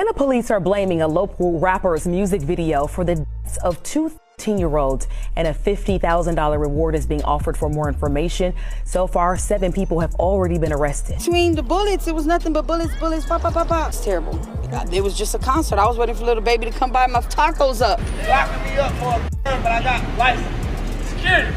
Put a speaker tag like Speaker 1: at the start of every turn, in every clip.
Speaker 1: Atlanta police are blaming a local rapper's music video for the deaths of two 13-year-olds, and a $50,000 reward is being offered for more information. So far, 7 people have already been arrested.
Speaker 2: Between the bullets, it was nothing but bullets, pop, pop, pop, pop. It's terrible. It was just a concert. I was waiting for little baby to come by my tacos up.
Speaker 3: They locking me up for a but I got license. Security.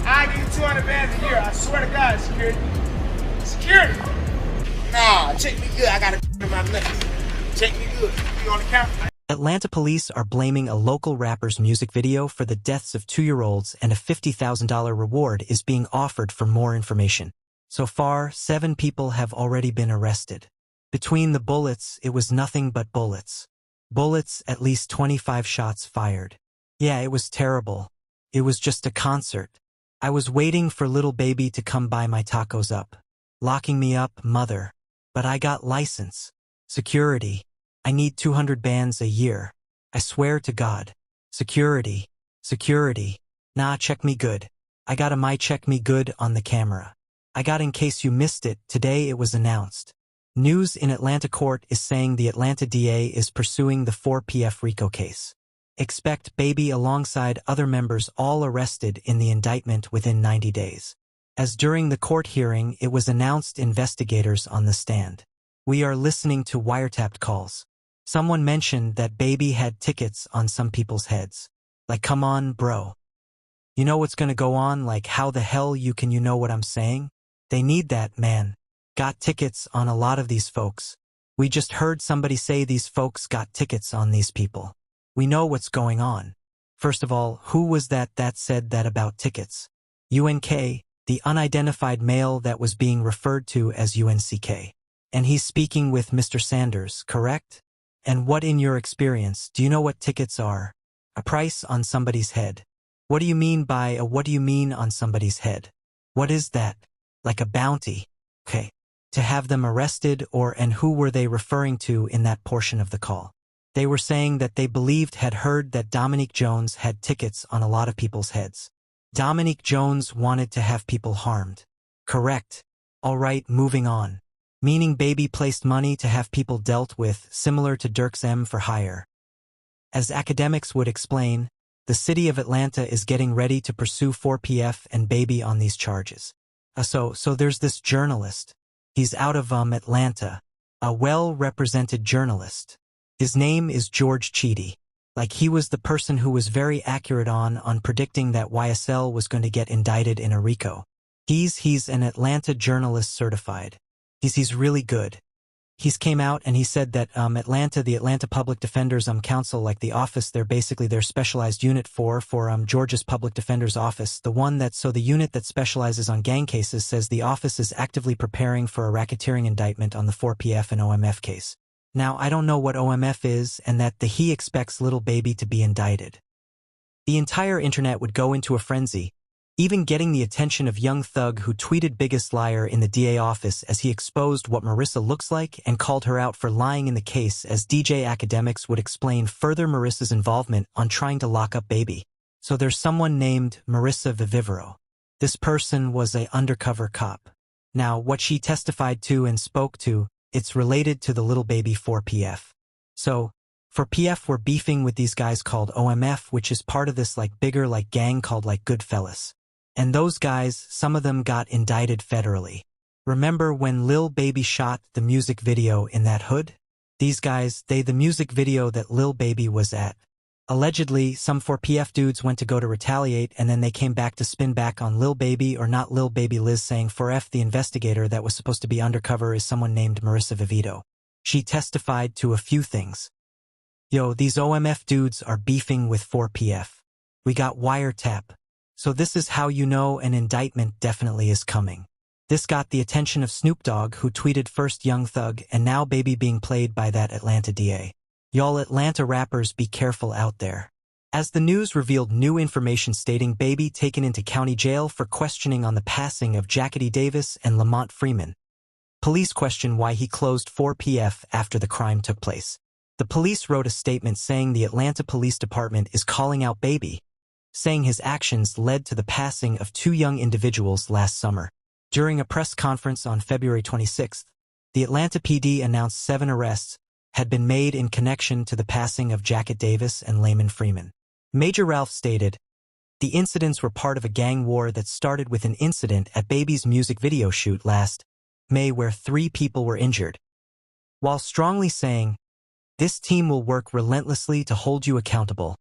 Speaker 3: I give you 200 bands a year. I swear to God, security. Security. Nah, check me good. I got a in my necklace. Check me good. You on the camera?
Speaker 4: Atlanta police are blaming a local rapper's music video for the deaths of 2-year-olds, and a $50,000 reward is being offered for more information. So far, 7 people have already been arrested. Between the bullets, it was nothing but bullets. Bullets, at least 25 shots fired. Yeah, it was terrible. It was just a concert. I was waiting for little baby to come buy my tacos up. Locking me up, mother. But I got license. Security. I need 200 bands a year. I swear to God. Security. Security. Nah, check me good. I got a my check me good on the camera. I got in case you missed it, today it was announced. News in Atlanta court is saying the Atlanta DA is pursuing the 4PF RICO case. Expect baby alongside other members all arrested in the indictment within 90 days. As during the court hearing, it was announced investigators on the stand. We are listening to wiretapped calls. Someone mentioned that baby had tickets on some people's heads. Like, come on, bro. You know what's gonna go on? Like, how the hell you know what I'm saying? They need that, man. Got tickets on a lot of these folks. We just heard somebody say these folks got tickets on these people. We know what's going on. First of all, who was that said that about tickets? UNK, the unidentified male that was being referred to as UNCK. And he's speaking with Mr. Sanders, correct? And what in your experience, do you know what tickets are? A price on somebody's head. What do you mean by a what do you mean on somebody's head? What is that? Like a bounty. Okay. To have them arrested and who were they referring to in that portion of the call? They were saying that they believed had heard that Dominique Jones had tickets on a lot of people's heads. Dominique Jones wanted to have people harmed. Correct. All right, moving on. Meaning baby placed money to have people dealt with, similar to Dirk's M for hire. As academics would explain, the city of Atlanta is getting ready to pursue 4PF and baby on these charges. So there's this journalist. He's out of Atlanta. A well-represented journalist. His name is George Cheedy. Like, he was the person who was very accurate on predicting that YSL was going to get indicted in a RICO. He's an Atlanta journalist certified. He's really good. He's came out and he said that the Atlanta Public Defenders Council, like the office, they're basically their specialized unit for Georgia's Public Defender's Office. The unit that specializes on gang cases says the office is actively preparing for a racketeering indictment on the 4PF and OMF case. Now, I don't know what OMF is, and that he expects little baby to be indicted. The entire internet would go into a frenzy, even getting the attention of Young Thug, who tweeted biggest liar in the DA office as he exposed what Marissa looks like and called her out for lying in the case. As DJ Academics would explain further Marissa's involvement on trying to lock up baby. So there's someone named Marissa Vivivero. This person was an undercover cop. Now, what she testified to and spoke to, it's related to the little baby 4PF. So, 4PF were beefing with these guys called OMF, which is part of this bigger gang called Goodfellas. And those guys, some of them got indicted federally. Remember when Lil Baby shot the music video in that hood? These guys, the music video that Lil Baby was at. Allegedly, some 4PF dudes went to go to retaliate, and then they came back to spin back on Lil Baby, or not Lil Baby Liz, saying 4F the investigator that was supposed to be undercover is someone named Marissa Vivito. She testified to a few things. Yo, these OMF dudes are beefing with 4PF. We got wiretap. So this is how you know an indictment definitely is coming. This got the attention of Snoop Dogg, who tweeted first Young Thug and now baby being played by that Atlanta DA. Y'all Atlanta rappers, be careful out there. As the news revealed new information stating baby taken into county jail for questioning on the passing of Jackety Davis and Lamont Freeman. Police question why he closed 4PF after the crime took place. The police wrote a statement saying the Atlanta Police Department is calling out baby, saying his actions led to the passing of 2 young individuals last summer. During a press conference on February 26th, the Atlanta PD announced 7 arrests, had been made in connection to the passing of Jacket Davis and Layman Freeman. Major Ralph stated, "The incidents were part of a gang war that started with an incident at Baby's music video shoot last May where 3 people were injured." While strongly saying, "This team will work relentlessly to hold you accountable,"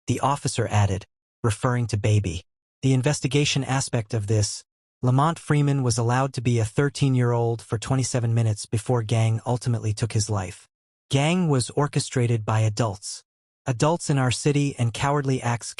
Speaker 4: the officer added, referring to Baby. The investigation aspect of this, Lamont Freeman was allowed to be a 13-year-old for 27 minutes before Gang ultimately took his life. Gang was orchestrated by adults. Adults in our city and cowardly acts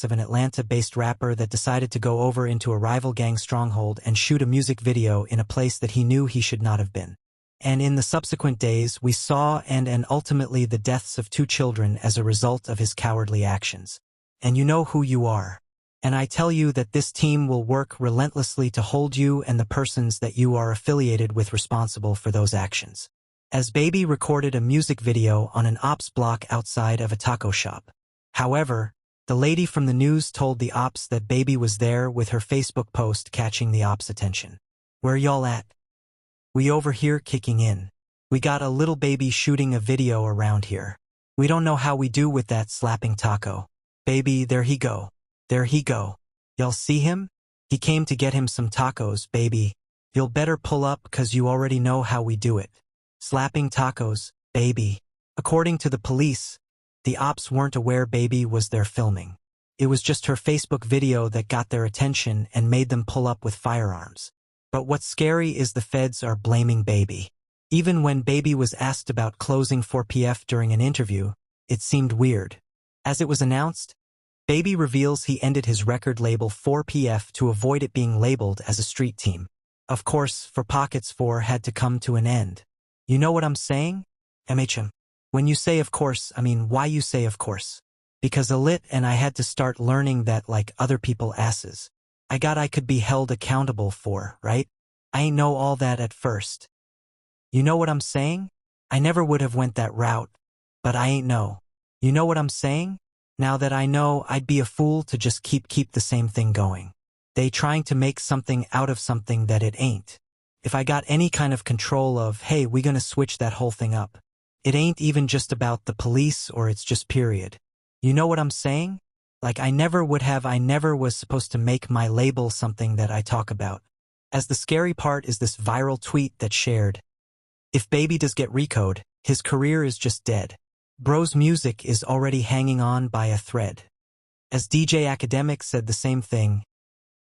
Speaker 4: of an Atlanta-based rapper that decided to go over into a rival gang stronghold and shoot a music video in a place that he knew he should not have been. And in the subsequent days, we saw and ultimately the deaths of 2 children as a result of his cowardly actions. And you know who you are. And I tell you that this team will work relentlessly to hold you and the persons that you are affiliated with responsible for those actions. As Baby recorded a music video on an ops block outside of a taco shop. However, the lady from the news told the ops that Baby was there with her Facebook post catching the ops' attention. "Where y'all at? We over here kicking in. We got a little baby shooting a video around here. We don't know how we do with that slapping taco. Baby, there he go. There he go. Y'all see him? He came to get him some tacos, baby. You'll better pull up 'cause you already know how we do it. Slapping tacos, baby." According to the police, the ops weren't aware Baby was there filming. It was just her Facebook video that got their attention and made them pull up with firearms. But what's scary is the feds are blaming Baby. Even when Baby was asked about closing 4PF during an interview, it seemed weird. As it was announced, Baby reveals he ended his record label 4PF to avoid it being labeled as a street team. Of course, For Pockets 4 had to come to an end. You know what I'm saying? MHM. When you say of course, I mean why you say of course. Because a lit and I had to start learning that like other people asses. I could be held accountable for, right? I ain't know all that at first. You know what I'm saying? I never would have went that route, but I ain't know. You know what I'm saying? Now that I know, I'd be a fool to just keep the same thing going. They trying to make something out of something that it ain't. If I got any kind of control of, hey, we gonna switch that whole thing up. It ain't even just about the police or it's just period. You know what I'm saying? Like I never was supposed to make my label something that I talk about. As the scary part is this viral tweet that shared, "If Baby does get RICO'd, his career is just dead. Bro's music is already hanging on by a thread." As DJ Academic said the same thing,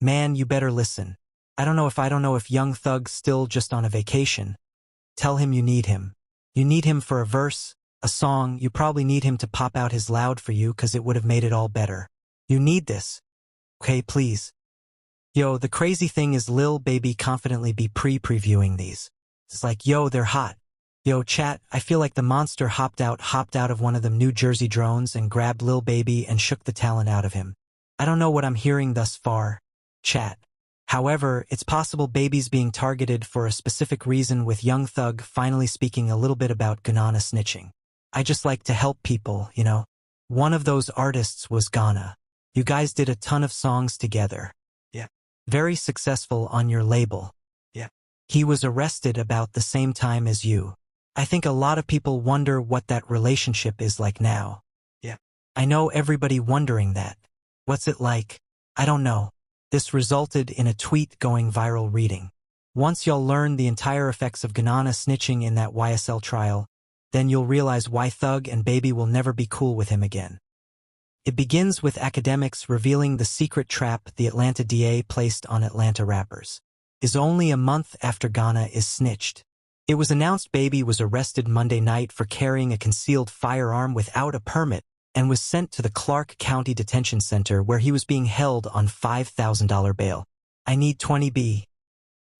Speaker 4: "Man, you better listen. I don't know if Young Thug's still just on a vacation. Tell him you need him. You need him for a verse, a song, you probably need him to pop out his loud for you 'cause it would have made it all better. You need this. Okay, please." Yo, the crazy thing is Lil Baby confidently be previewing these. It's like, yo, they're hot. Yo, chat, I feel like the monster hopped out of one of them New Jersey drones and grabbed Lil Baby and shook the talent out of him. I don't know what I'm hearing thus far, chat. However, it's possible Baby's being targeted for a specific reason with Young Thug finally speaking a little bit about Ghana snitching. I just like to help people, you know. One of those artists was Ghana. You guys did a ton of songs together. Yeah. Very successful on your label. Yeah. He was arrested about the same time as you. I think a lot of people wonder what that relationship is like now. Yeah. I know everybody wondering that. What's it like? I don't know. This resulted in a tweet going viral reading. Once y'all learn the entire effects of Ghana snitching in that YSL trial, then you'll realize why Thug and Baby will never be cool with him again. It begins with academics revealing the secret trap the Atlanta DA placed on Atlanta rappers. Is only a month after Ghana is snitched. It was announced Baby was arrested Monday night for carrying a concealed firearm without a permit and was sent to the Clark County Detention Center where he was being held on $5,000 bail. I need 20B.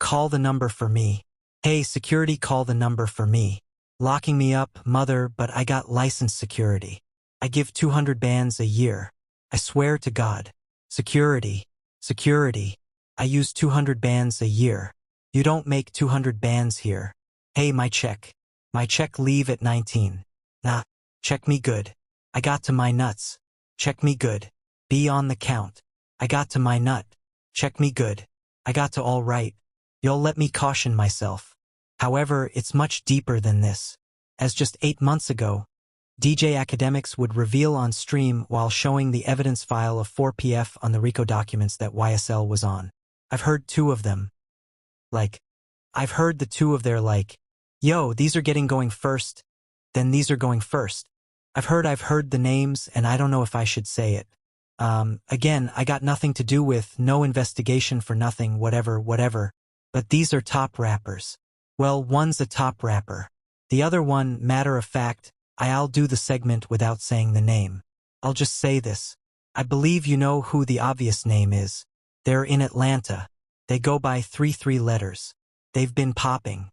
Speaker 4: Call the number for me. Hey, security, call the number for me. Locking me up, mother, but I got licensed security. I give 200 bands a year. I swear to God. Security. Security. I use 200 bands a year. You don't make 200 bands here. Hey, my check. My check leave at 19. Nah. Check me good. I got to my nuts. Check me good. Be on the count. I got to my nut. Check me good. I got to all right. You'll let me caution myself. However, it's much deeper than this. as just 8 months ago, DJ Academics would reveal on stream while showing the evidence file of 4PF on the RICO documents that YSL was on. I've heard two of them. I've heard the two of their yo, these are getting going first, then these are going first. I've heard the names, and I don't know if I should say it. Again, I got nothing to do with, no investigation for nothing, whatever. But these are top rappers. Well, one's a top rapper. The other one, matter of fact, I'll do the segment without saying the name. I'll just say this. I believe you know who the obvious name is. They're in Atlanta. They go by 3 letters. They've been popping.